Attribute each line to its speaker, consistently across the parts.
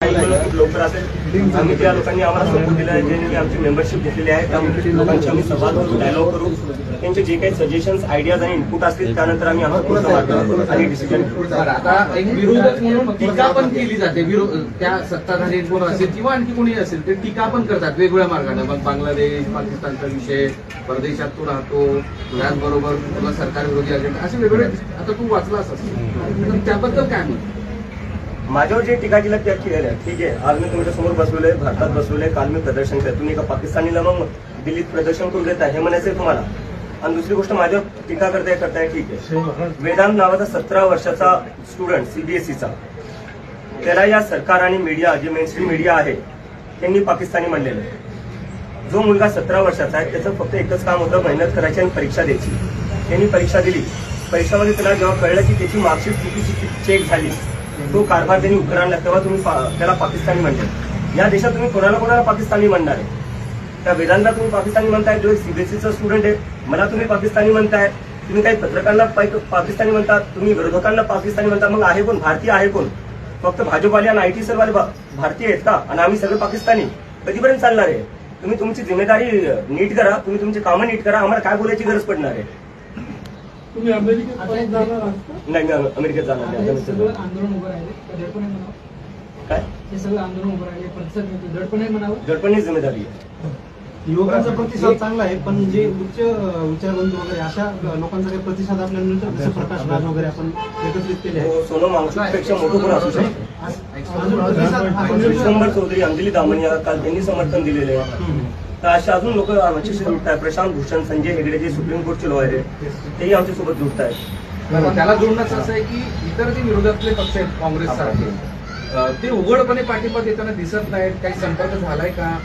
Speaker 1: लवकर असेल आम्ही त्या लोकांनी आम्हाला सपोर्ट दिला आहे, ज्यांनी आमची मेंबरशिप घेतलेली आहे त्या लोकांची आम्ही संवाद करू, डायलॉग करू, त्यांचे जे काही सजेशन्स आयडियाज आणि इनपुट असतील त्यानंतर आम्ही आमचा पुढचा मार्ग आणि डिसिजन घेऊ.
Speaker 2: आता एक विरोधक म्हणून टीका पण केली जाते, त्या सत्ताधारी कोण असेल किंवा आणखी कोणी असेल ते टीका पण करतात वेगवेगळ्या मार्गाने. मग बांगलादेश पाकिस्तानचा विषय, परदेशात तू राहतो, त्याचबरोबर तुला सरकार विरोधी अजेंडा, असे वेगवेगळे. आता तू वाचलास असं, त्याबद्दल काय म्हणतो?
Speaker 1: माझ्यावर जे टीका केलं त्या केल्या, ठीक आहे. आज मी तुमच्या समोर बसवलोय, भारतात बसवलोय, काल मी प्रदर्शन केलं, तुम्ही एका पाकिस्तानीला मग दिल्लीत प्रदर्शन करून देताय हे म्हणायचंय तुम्हाला. आणि दुसरी गोष्ट माझ्यावर टीका करताय, ठीक आहे. वेदांत नावाचा 17 वर्षाचा स्टुडंट सीबीएसईचा, त्याला या सरकार आणि मीडिया, जे मेनस्ट्रीम मीडिया आहे त्यांनी पाकिस्तानी म्हणलेलं आहे. जो मुलगा 17 वर्षाचा आहे त्याचं फक्त एकच काम होतं, मेहनत करायची आणि परीक्षा द्यायची. त्यांनी परीक्षा दिली, परीक्षामध्ये त्याला जेव्हा कळलं की त्याची मार्कशीट चुकीची चेक झाली, तो कारभार त्यांनी उघड आणला, तेव्हा तुम्ही त्याला पाकिस्तानी म्हणताय. या देशात तुम्ही कोणाला पाकिस्तानी म्हणणार आहे? त्या वेदांतला तुम्ही पाकिस्तानी म्हणताय, जो एक सीबीएसईचा स्टुडंट आहे, मला तुम्ही पाकिस्तानी म्हणताय. तुम्ही काही पत्रकारांना पाकिस्तानी म्हणतात, तुम्ही विरोधकांना पाकिस्तानी म्हणता. मग आहे कोण? भारतीय आहे कोण? फक्त भाजपवाले आणि आयटी सेलवाले भारतीय आहेत का? आणि आम्ही सगळे पाकिस्तानी? कधीपर्यंत चालणार आहे? तुम्ही तुमची जिम्मेदारी नीट करा, तुम्ही तुमची कामं नीट करा, आम्हाला काय बोलायची गरज पडणार आहे?
Speaker 3: तुम्ही अमेरिकेत जाणार
Speaker 1: नाही, मी अमेरिकेत जाणार नाही.
Speaker 3: आंदोलन उभं राहिले दडपण आहे म्हणावं.
Speaker 1: काय
Speaker 3: हे सगळं आंदोलन उभं राहिले प्रतिसाद मिळतो, दडपण आहे म्हणावं.
Speaker 1: दडपणीच जिम्मेदारी आहे.
Speaker 4: युवकांचा प्रतिसाद चांगला आहे, पण जे उच्च विचारवंत वगैरे अशा लोकांचा काही प्रतिसाद आपल्याला मिळतो, जसं प्रकाश राज वगैरे आपण एकत्रित केले आहे.
Speaker 1: सोनम वांगचूकपेक्षा मोठं कोण असू शकतो? विश्वंभर चौधरी, अंजली दामनिया, काल त्यांनी समर्थन दिलेले आहे. तर अशा अजून लोक आमच्याशी जुळत आहेत. प्रशांत भूषण, संजय हेगडे जे सुप्रीम कोर्टचे लॉयर आहेत तेही आमच्यासोबत जुळत आहेत.
Speaker 2: त्याला जोडण्याचं असं आहे की इतर जे विरोधातले पक्ष आहेत काँग्रेससारखे, ते उघडपणे पाठिंबा देताना दिसत नाहीत. काही संपर्क झालाय का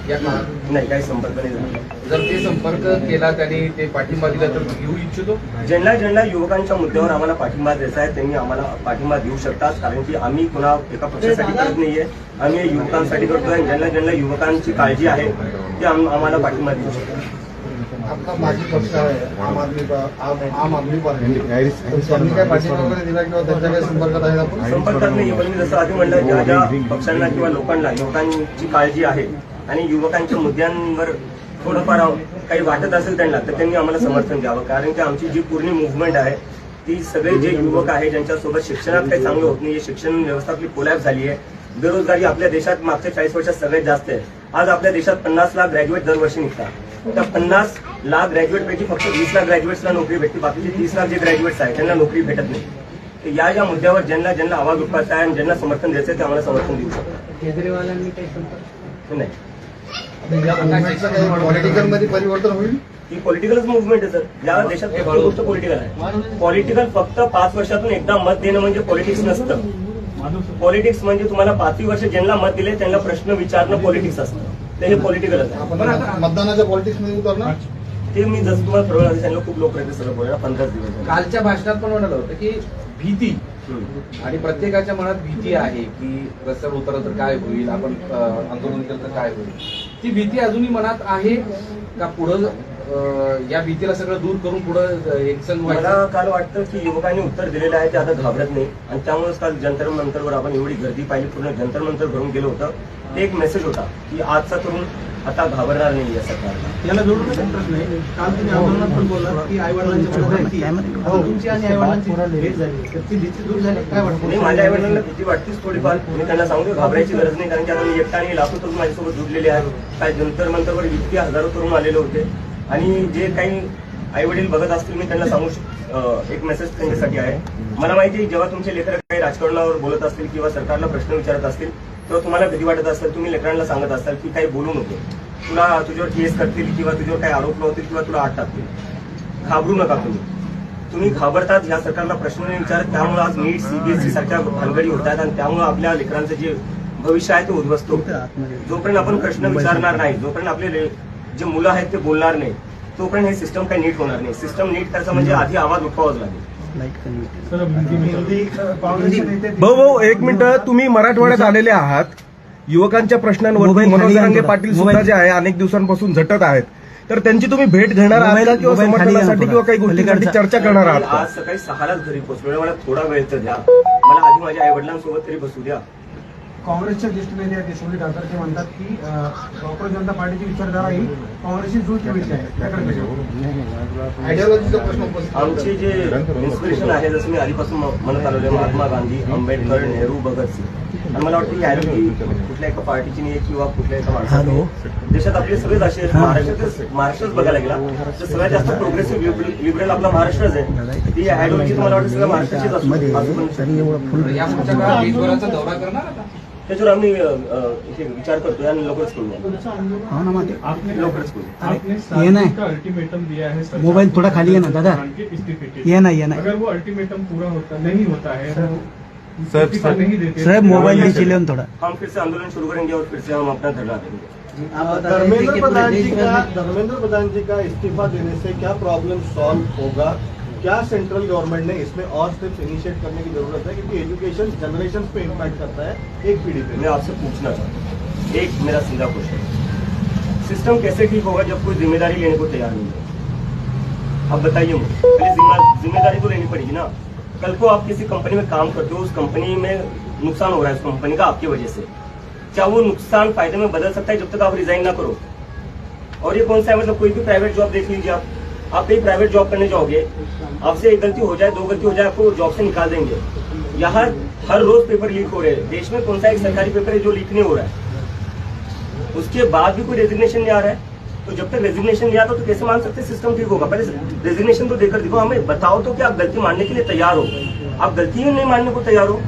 Speaker 2: या काळात?
Speaker 1: नाही, काही संपर्क नाही झाला.
Speaker 2: जर ते संपर्क केला त्यांनी, ते पाठिंबा दिला तर घेऊ इच्छितो.
Speaker 1: ज्यांना युवकांच्या मुद्द्यावर आम्हाला पाठिंबा द्यायचा आहे त्यांनी आम्हाला पाठिंबा देऊ शकतात, कारण की आम्ही कुणा एका पक्षासाठी करत नाहीये, आम्ही युवकांसाठी करतोय. ज्यांना युवकांची काळजी आहे ते आम्हाला पाठिंबा देऊ शकतात.
Speaker 5: आपला माजी पक्ष आहे आम आदमी पार्टी, त्यांनी काय पाठिंबा वगैरे दिला किंवा त्यांच्या काही संपर्कात आहे आपण?
Speaker 1: संपर्कात नाही, पण मी जसं आधी म्हणलं, ज्या ज्या पक्षांना किंवा लोकांना युवकांची काळजी आहे आणि युवकांच्या मुद्द्यांवर थोडंफार काही वाटत असेल त्यांना, तर त्यांनी आम्हाला समर्थन द्यावं. कारण की आमची जी पूर्ण मुव्हमेंट आहे ती सगळे जे युवक आहे ज्यांच्यासोबत शिक्षणात काही चांगलं होत नाही, शिक्षण व्यवस्था आपली कोलॅप्स झाली आहे, बेरोजगारी आपल्या देशात मागच्या 40 वर्षात सगळ्यात जास्त आहे. आज आपल्या देशात 50 लाख ग्रॅज्युएट दरवर्षी निघतात. त्या 50 लाख ग्रॅज्युएटपैकी फक्त 20 लाख ग्रॅज्युएट्सला नोकरी भेटते, बाकीचे 30 लाख जे ग्रॅज्युएट्स आहेत त्यांना नोकरी भेटत नाही. तर या मुद्द्यावर ज्यांना आवाज उठवायचा आहे आणि ज्यांना समर्थन द्यायचं ते आम्हाला समर्थन देऊ शकतात.
Speaker 3: केजरीवालांनी काही संपर्क
Speaker 1: नाही,
Speaker 5: पॉलिटिकल मध्ये परिवर्तन होईल.
Speaker 1: ही पॉलिटिकलच मुव्हमेंट आहे सर. या देशात फक्त गोष्ट पॉलिटिकल आहे. पॉलिटिकल फक्त 5 वर्षातून एकदा मत देणं म्हणजे पॉलिटिक्स नसतं. पॉलिटिक्स म्हणजे तुम्हाला 5 वर्ष ज्यांना मत दिले त्यांना प्रश्न विचारणं पॉलिटिक्स असतं. तर हे पॉलिटिकलच आहे.
Speaker 5: आपण मतदानाच्या पॉलिटिक्स मध्ये उतरणार
Speaker 1: ते मी जसं तुम्हाला ठरवलं सांगितलं, खूप लोक आहेत सगळं बोलायला. 15 दिवस
Speaker 2: कालच्या भाषणात पण म्हणालं होतं की भीती, आणि प्रत्येकाच्या मनात भीती आहे की रस्त्यावर उतरलं तर काय होईल, आपण आंदोलन केलं तर काय होईल. ती भीती अजूनही मनात आहे का? पुढं या भीतीला सगळं दूर करून पुढं एकसंघ
Speaker 1: मला काल वाटतं की युवकांनी उत्तर दिलेलं आहे, ते आता घाबरत नाही. आणि त्यामुळेच काल जंतर मंतरवर आपण एवढी गर्दी पाहिली, पूर्ण जंतर मंतर भरून गेलं होतं. ते एक मेसेज होता की आजचा तरुण आता घाबरणार नाही या सरकारला.
Speaker 4: याला जोडून प्रश्न आहे, काल तुम्ही आंदोलनात पण बोललात की आईवडिलांची तुमची आणि आईवडिलांची भेट झाली, तर ती भीती दूर झाली काय वाटतं?
Speaker 1: नाही, माझ्या आईवडिलांना भीती वाटतेच थोडीफार. मी त्यांना सांगतो घाबरायची गरज नाही, कारण की आता मी एकटा आणि लाखो तरुण माझ्यासोबत जुडलेले आहेत. काय जंतर मंतरवर इतके हजारो तरुण आलेले होते. आणि जे काही आई वडील बघत असतील मी त्यांना सांगू एक मेसेज त्यांच्यासाठी आहे. मला माहिती आहे जेव्हा तुमचे लेकरं काही राजकारणावर बोलत असतील किंवा सरकारला प्रश्न विचारत असतील तेव्हा तुम्हाला भीती वाटत असेल. तुम्ही लेकरांना सांगत असाल की काही बोलू नको, तुझ्यावर केस करतील किंवा तुझ्यावर काही आरोप लावतील किंवा तुला आत टाकतील. घाबरू नका तुम्ही घाबरतात ह्या सरकारला प्रश्न नाही विचारत. त्यामुळे आज नीट सीबीएसई सारख्या भानगडी होतात आणि त्यामुळे आपल्या लेकरांचं जे भविष्य आहे ते उद्ध्वस्त होतं. जोपर्यंत आपण प्रश्न विचारणार नाही, जोपर्यंत आपले जे मुलं आहेत ते बोलणार नाही, तोपर्यंत हे सिस्टम काही नीट होणार नाही. सिस्टम नीट करायचं म्हणजे आधी आवाज उठवावाच लागेल.
Speaker 6: भाऊ 1 मिनिट, तुम्ही मराठवाड्यात आलेले आहात, युवकांच्या प्रश्नांवर मनोज जरांगे पाटील सुद्धा जे आहे अनेक दिवसांपासून झटत आहेत, तर त्यांची तुम्ही भेट घेणार आहात का किंवा समर्थनासाठी किंवा काही गोष्टींसाठी चर्चा करणार आहात?
Speaker 1: आज सकाळी 6लाच घरी पोहोचलो. मला थोडा वेळ तर द्या, मला आधी माझ्या आई वडिलांसोबत तरी बसू द्या.
Speaker 4: काँग्रेसच्या दृष्टीने ते देशमुख ठाकरे म्हणतात की प्रॉपर जनता पार्टीची विचारधारा ही काँग्रेसची जुळती विषय आहे त्याकडे कसं?
Speaker 5: आयडियोलॉजीचा प्रश्न उपस्थित
Speaker 1: आमचे जे इन्स्पिरेशन आहे जसं मी आधीपासून म्हणत आलो आहे, महात्मा गांधी, आंबेडकर, नेहरू, भगतसिंग. आणि मला वाटतं की आयडियोलॉजी कुठल्या एका पार्टीची नाही किंवा कुठल्या एका माणसाची. देशात आपले सगळेच असे महाराष्ट्रच बघायला गेला तर सगळ्यात जास्त प्रोग्रेसिव्ह लिबरल आपला महाराष्ट्रच आहे. ती आयडियोलॉजी मला वाटतं सगळ्या महाराष्ट्राचीच असतो.
Speaker 2: या पुढच्या काळात देशभराचा दौरा करणार आता?
Speaker 1: त्याच्यावर आम्ही इथे विचार करतोय आणि लवकरच करूया. लवकरच करूया.
Speaker 7: ये ना
Speaker 3: अल्टीमेटम दिया है सरकार
Speaker 7: मोबाइल
Speaker 3: को,
Speaker 7: थोड़ा खाली है ना दादा,
Speaker 3: के इस्तीफे के लिए।
Speaker 7: ये ना
Speaker 3: अगर वो अल्टीमेटम पूरा नहीं होता है तो
Speaker 6: सर,
Speaker 3: इस्तीफा नहीं देते
Speaker 7: सर मोबाइल भी चिल्ले थोड़ा।
Speaker 1: हम फिर से आंदोलन शुरू करेंगे और फिर से हम अपना धरना देंगे.
Speaker 5: धर्मेंद्र प्रधान जी का इस्तीफा देने से क्या प्रॉब्लम सॉल्व होगा? क्या सेंट्रल गवर्नमेंट ने इसमें और स्टेप्स इनिशिएट करने की जरूरत है, क्योंकि एजुकेशन जनरेशन पे इम्पैक्ट करता है एक पीढ़ी पे.
Speaker 1: मैं आपसे पूछना चाहता हूँ, एक मेरा सीधा क्वेश्चन, सिस्टम कैसे ठीक होगा जब कोई जिम्मेदारी लेने को तैयार नहीं है? आप बताइए मुझे. पहले जिम्मेदारी तो लेनी पड़ेगी ना. कल को आप किसी कंपनी में काम करते हो, उस कंपनी में नुकसान हो रहा है उस कंपनी का आपकी वजह से, क्या वो नुकसान फायदे में बदल सकता है जब तक आप रिजाइन ना करो? और ये कौन सा है, मतलब कोई भी प्राइवेट जॉब देख लीजिए आप कहीं प्राइवेट जॉब करने जाओगे, आपसे एक गलती हो जाए, दो गलती हो जाए, आपको जॉब से निकाल देंगे. यहाँ हर रोज पेपर लीक हो रहे हैं. देश में कौन सा एक सरकारी पेपर है जो लीक नहीं हो रहा है? उसके बाद भी कोई रेजिग्नेशन नहीं आ रहा है. तो जब तक रेजिग्नेशन नहीं आता तो कैसे मान सकते सिस्टम ठीक होगा? पहले रेजिग्नेशन तो देकर दिखाओ. हमें बताओ तो कि आप गलती मानने के लिए तैयार हो. आप गलती ही नहीं मानने को तैयार हो.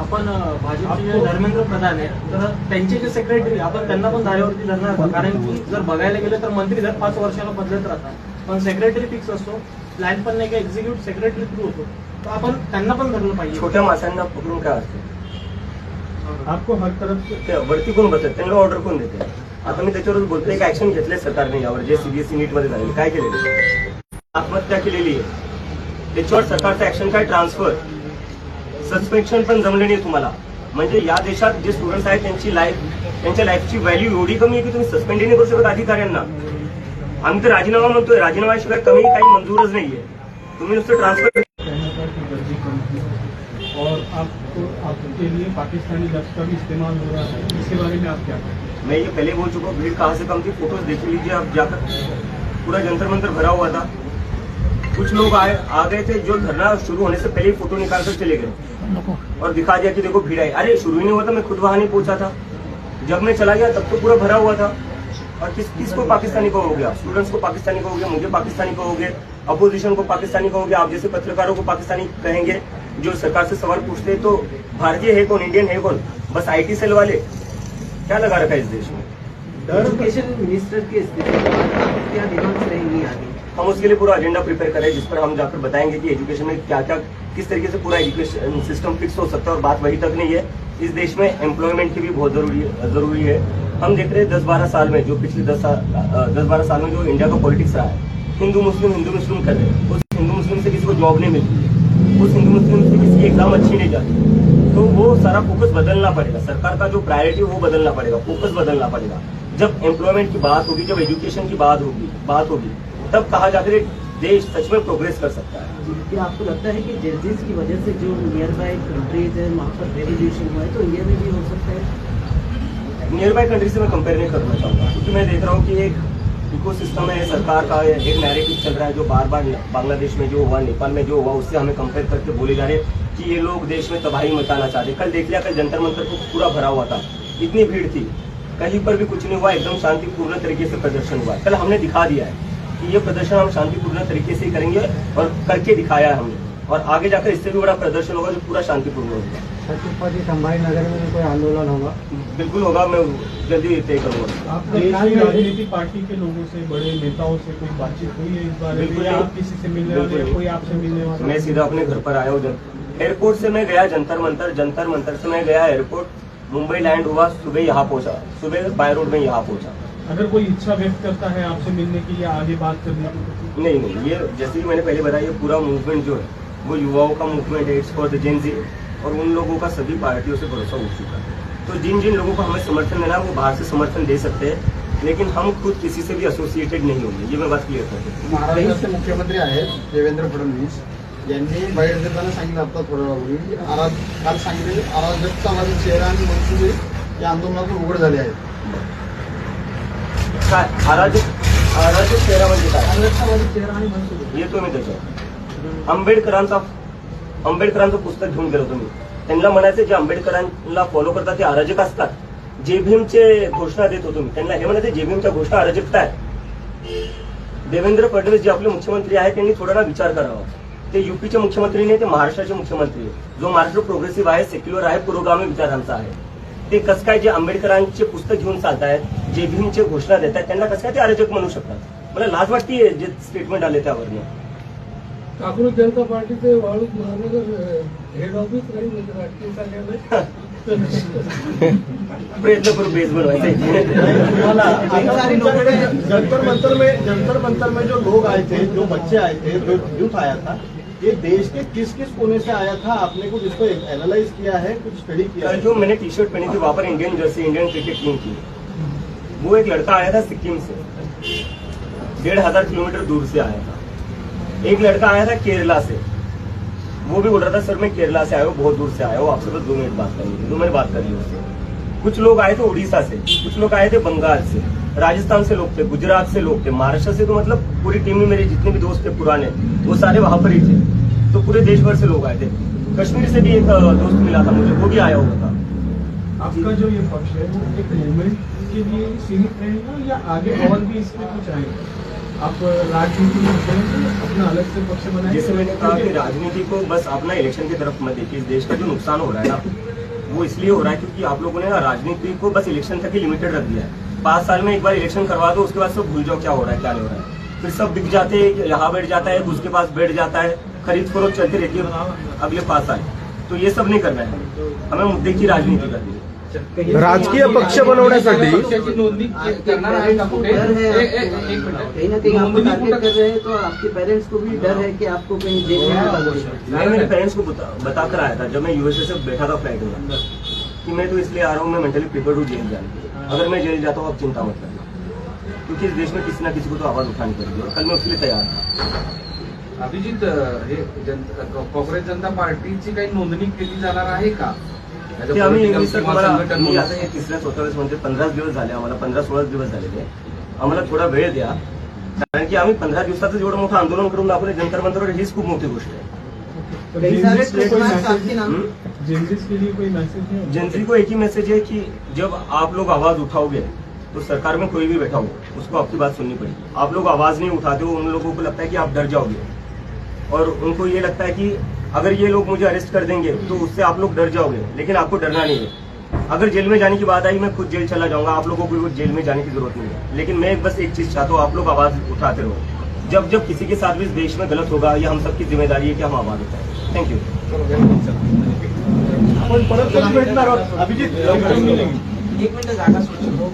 Speaker 4: आपण भाजपचे जे धर्मेंद्र प्रधान आहेत तर त्यांचे जे सेक्रेटरी आपण त्यांना पण धारेवरती धरणार आहोत. कारण की जर बघायला गेलं तर मंत्री दर 5 वर्षाला बदलत राहतात, पण सेक्रेटरी फिक्स असतो. प्लॅन पण नाही का एक्झिक्यूटिव्ह सेक्रेटरी थ्रू होतो, तर आपण त्यांना पण धरलं पाहिजे.
Speaker 1: छोट्या माणसांना पकडून काय असतं?
Speaker 3: आपको हर तरफ
Speaker 1: त्या वरती कोण बसतात, त्यांना ऑर्डर कोण देते? आता मी त्याच्यावर बोलतोय एक ऍक्शन घेतलंय सरकारने यावर, जे सीबीएसई नीट मध्ये झालेलं. काय केलेलं? आत्महत्या केलेली आहे. त्याच्यावर सरकारचं ऍक्शन काय? ट्रान्सफर, सस्पेन्शन पण जमले नाही तुम्हाला. म्हणजे या देशात जे स्टुडंट्स आहेत त्यांच्या लाईफची व्हॅल्यू एवढी कमी आहे की तुम्ही सस्पेंड नाही करू शकत अधिकाऱ्यांना. आम्ही तर राजीनामा म्हणतोय, राजीनाम्याशिवाय कमी काही मंजूरच नाहीये. तुम्ही नुसतं ट्रान्सफर.
Speaker 3: और आपके लिए पाकिस्तानी लफ्ज का भी इस्तेमाल हो रहा है, इसके बारे में आप क्या कहें?
Speaker 1: मैं ये पहले बोल चुका हूँ, भीड़ कहाँ से कम थी. फोटोज देख लीजिए आप जाकर, पूरा जंतर मंतर भरा हुआ था. कुछ लोग आ गए थे जो धरना शुरू होने से पहले ही फोटो निकाल कर चले गए और दिखा दिया कि देखो भीड़ आई. अरे शुरू ही नहीं हुआ था, मैं खुद वहां नहीं पहुंचा था. जब मैं चला गया तब तो पूरा भरा हुआ था. और किसको पाकिस्तानी कहोगे आप? स्टूडेंट्स को पाकिस्तानी कहोगे, मुझे पाकिस्तानी कहोगे, अपोजिशन को पाकिस्तानी कहोगे, आप जैसे पत्रकारों को पाकिस्तानी कहेंगे. जो सरकार से सवाल पूछते हैं तो भारतीय है कौन, इंडियन है कौन? बस IT सेल वाले. क्या लगा रखा है इस देश में?
Speaker 8: एजुकेशन मिनिस्टर के इस्तीफे के बाद क्या डिमांड्स रहेंगी आगे?
Speaker 1: हम उसके लिए पूरा एजेंडा प्रिपेयर करें जिस पर हम जाकर बताएंगे कि एजुकेशन में क्या क्या, किस तरीके से पूरा एजुकेशन सिस्टम फिक्स हो सकता है. और बात वही तक नहीं है, इस देश में एम्प्लॉयमेंट की भी बहुत जरूरी है. हम देख रहे हैं 10-12 साल में, जो पिछले 10-12 साल में जो इंडिया का पॉलिटिक्स रहा है, हिंदू मुस्लिम कर रहे हैं. उस हिंदू मुस्लिम से किसी को जॉब नहीं मिलती, उस हिंदू मुस्लिम से किसी की एग्जाम अच्छी नहीं जाती. तो वो सारा फोकस बदलना पड़ेगा. सरकार का जो प्रायोरिटी वो बदलना पड़ेगा, फोकस बदलना पड़ेगा. जब एम्प्लॉयमेंट की बात होगी, जब एजुकेशन की बात होगी, तब कहा जाकर एक देश सच में प्रोग्रेस कर सकता है.
Speaker 8: क्या आपको लगता है कि जजेस की वजह से जो नियर बाय कंट्रीज है वहाँ पर रेवोल्यूशन हुआ है, तो इंडिया में भी हो सकता है?
Speaker 1: नियर बाय कंट्री से मैं कंपेयर नहीं करना चाहूंगा, क्योंकि मैं देख रहा हूँ कि एक इकोसिस्टम है सरकार का, एक नैरेटिव चल रहा है जो बार बार बांग्लादेश में जो हुआ, नेपाल में जो हुआ, उससे हमें कंपेयर करके बोले जा रहे हैं कि ये लोग देश में तबाही मचाना चाहते. कल देख लिया, कल जंतर मंतर को पूरा भरा हुआ था, इतनी भीड़ थी, कहीं पर भी कुछ नहीं हुआ, एकदम शांतिपूर्ण तरीके से प्रदर्शन हुआ. कल हमने दिखा दिया है कि ये प्रदर्शन हम शांतिपूर्ण तरीके से ही करेंगे और करके दिखाया है हमने. और आगे जाकर इससे भी बड़ा प्रदर्शन होगा जो पूरा शांतिपूर्ण होगा.
Speaker 4: छत्रपति संभाजी नगर में भी कोई आंदोलन होगा?
Speaker 1: बिल्कुल होगा, मैं जल्दी तय करूंगा.
Speaker 3: आपकी राजनीतिक पार्टी के लोगों से, बड़े नेताओं से कोई बातचीत हुई है इस बारे में? आप किसी से मिलने वाले हैं, कोई आपसे मिलने वाला?
Speaker 1: मैं सीधा अपने घर पर आया हूँ. एयरपोर्ट से मैं गया जंतर मंतर से मैं गया एयरपोर्ट, मुंबई लैंड हुआ, सुबह यहाँ पहुंचा, सुबह बाय रोड में यहाँ पहुंचा.
Speaker 3: अगर कोई इच्छा व्यक्त करता है आपसे मिलने की या आगे बात करने की?
Speaker 1: नहीं, ये जैसे कि मैंने पहले बताया, ये पूरा मूवमेंट जो है वो युवाओं का मूवमेंट है. इट्स फॉर द जेन ज़ी, और उन लोगों का सभी पार्टियों से भरोसा उठ चुका है. तो जिन लोगों को हमें समर्थन देना है वो बाहर से समर्थन दे सकते हैं, लेकिन हम खुद किसी से भी एसोसिएटेड नहीं होंगे. ये मैं बात क्लियर कर दूं.
Speaker 5: महाराष्ट्राचे मुख्यमंत्री आहेत देवेंद्र फडणवीस यांनी बाहेर देताना सांगितलं आता थोड्या वेळापूर्वी काल सांगितले अराजकतावादी चेहरा आणि मनसुबे या आंदोलनातून उघड झाले आहेत.
Speaker 1: काय अराजक चेहरा म्हणजे काय
Speaker 5: अराजकतावादी चेहरा आणि मनसुबे
Speaker 1: येतो मी त्याच्यावर. आंबेडकरांचं पुस्तक घेऊन गेलो तुम्ही. त्यांना म्हणायचं जे आंबेडकरांना फॉलो करतात ते अराजक असतात. जे भीमचे घोषणा देत होतो मी त्यांना हे म्हणायचं जे भीमच्या घोषणा अराजकता आहे. देवेंद्र फडणवीस जे आपले मुख्यमंत्री आहेत त्यांनी थोडा ना विचार करावा. ते युपीचे मुख्यमंत्री नाही, ते महाराष्ट्राचे मुख्यमंत्री आहे. जो महाराष्ट्र प्रोग्रेसिव्ह आहे, सेक्युलर आहे, पुरोगामी विचारांचा आहे. ते कसं काय जे आंबेडकरांचे पुस्तक घेऊन चालतायत, जे भीमचे घोषणा देत आहेत त्यांना कसं काय ते अराजक म्हणू शकतात. मला लाज वाटते जे स्टेटमेंट आले त्यावरनं.
Speaker 3: काँग्रेस जनता पार्टीचे वाळूज महानगर हेड ऑफिस राहील म्हणजे राजकीय कार्यालय.
Speaker 1: प्रयत्न करू बेस बनवायचे.
Speaker 5: जंतर मंतर में जो लोग आए थे, जो बच्चे आए थे, जो यूथ आया था, ये देश के किस किस कोने से आया था? आपने कुछ इसको एनालाइज किया है, कुछ स्टडी किया
Speaker 1: कल
Speaker 5: है?
Speaker 1: जो मैंने टी शर्ट पहनी थी वहां पर Indian jersey, Indian cricket team की, वो एक लड़का आया था सिक्किम से, 1500 किलोमीटर दूर से आया था. एक लड़का आया था केरला से, वो भी बोल रहा था सर मैं केरला से आया हूँ, बहुत दूर से आया हूँ, आपसे बस 2 मिनट बात करनी थी. तो मैंने बात कर ली उससे. कुछ लोग आए थे उड़ीसा से, कुछ लोग आए थे बंगाल से, राजस्थान से लोग थे, गुजरात से लोग थे, महाराष्ट्र से. तो मतलब पूरी टीम में मेरे जितने भी दोस्त थे पुराने वो सारे वहां पर ही थे. तो पूरे देश भर से लोग आए थे. कश्मीर से भी एक दोस्त मिला था मुझे, वो भी आया हुआ था.
Speaker 3: आपका जो ये पक्ष है वो एक मूवमेंट के लिए सीमित रहेगा या आगे और भी इसमें कुछ आएगा? आप राजनीति में अपना अलग से पक्ष बनाए?
Speaker 1: जैसे मैंने कहा कि राजनीति को बस अपना इलेक्शन की तरफ मत देखिए. इस देश का जो नुकसान हो रहा है ना वो इसलिए हो रहा है क्योंकि आप लोगों ने ना राजनीति को बस इलेक्शन तक ही लिमिटेड रख दिया है. 5 साल में एक बार इलेक्शन करवा दो, उसके बाद सब भूल जाओ क्या हो रहा है क्या नहीं हो रहा है. फिर सब दिख जाते हैं, यहाँ बैठ जाता है, उसके पास बैठ जाता है, खरीद फरोख्त चलती रहती है अगले 5 साल. तो ये सब नहीं करना है. हमें मुद्दे की राजनीति करनी है.
Speaker 6: राजकीय पक्ष बनवण्यासाठी
Speaker 2: पक्षाची नोंदनी करणार आहे का कुठे?
Speaker 8: डर है
Speaker 2: एक मिनिट.
Speaker 8: कहीं ना कहीं आपको टारगेट कर रहे हैं तो आपके पेरेंट्स को भी डर है कि आपको कहीं जेल में ना डाल दें.
Speaker 1: मैं मेरे पेरेंट्स को बताकर आया था जब मैं यूएसए से बैठा था फ्लाइट में कि मैं तो इसलिए आ रहा हूँ, मैं मेंटली प्रिपेयर्ड हूँ जेल जाने. अगर मैं जेल जाता हूँ आप चिंता मत करना, क्योंकि इस देश में किसी ना किसी को तो आवाज उठानी पड़ेगी और कल मैं उसके लिए तैयार था.
Speaker 2: अभिजित, हे काँग्रेस जनता पार्टीची काही नोंदणी केली जाणार आहे का?
Speaker 1: ते आम्ही इंग्लिश
Speaker 2: किंवा
Speaker 1: तुम्हाला
Speaker 2: संघटन
Speaker 1: मी
Speaker 2: म्हणून?
Speaker 1: आता हे 3-4 म्हणजे 15 दिवस झाले आम्हाला, 15-16 दिवस झालेले. आम्हाला थोडा वेळ द्या, कारण की आम्ही 15 दिवसाचं जेवढं मोठं आंदोलन करून दाखवले जंतर मंतरवर, हीच खूप मोठी गोष्ट आहे.
Speaker 3: कई सारे
Speaker 8: ट्रेडमार्क्स आपके नाम
Speaker 3: जेनजिस के लिए कोई मैसेज है?
Speaker 1: जनता को एक ही मैसेज है कि जब आप लोग आवाज उठाओगे तो सरकार में कोई भी बैठा हो उसको आपकी बात सुननी पड़ेगी. आप लोग आवाज नहीं उठाते हो, उन लोगों को लगता है कि आप डर जाओगे और उनको ये लगता है कि अगर ये लोग मुझे अरेस्ट कर देंगे तो उससे आप लोग डर जाओगे, लेकिन आपको डरना नहीं है. अगर जेल में जाने की बात आई मैं खुद जेल चला जाऊंगा, आप लोगों को जेल में जाने की जरूरत नहीं है. लेकिन मैं बस एक चीज चाहता हूँ, आप लोग आवाज उठाते रहो. जब जब किसी के साथ भी इस देश में गलत होगा, ये हम सबकी जिम्मेदारी है कि हम आवाज उठाएं. Thank you.
Speaker 5: आपण परत कधी भेटणार आहोत? अभिजित
Speaker 4: एक मिनिट जागा सोडू.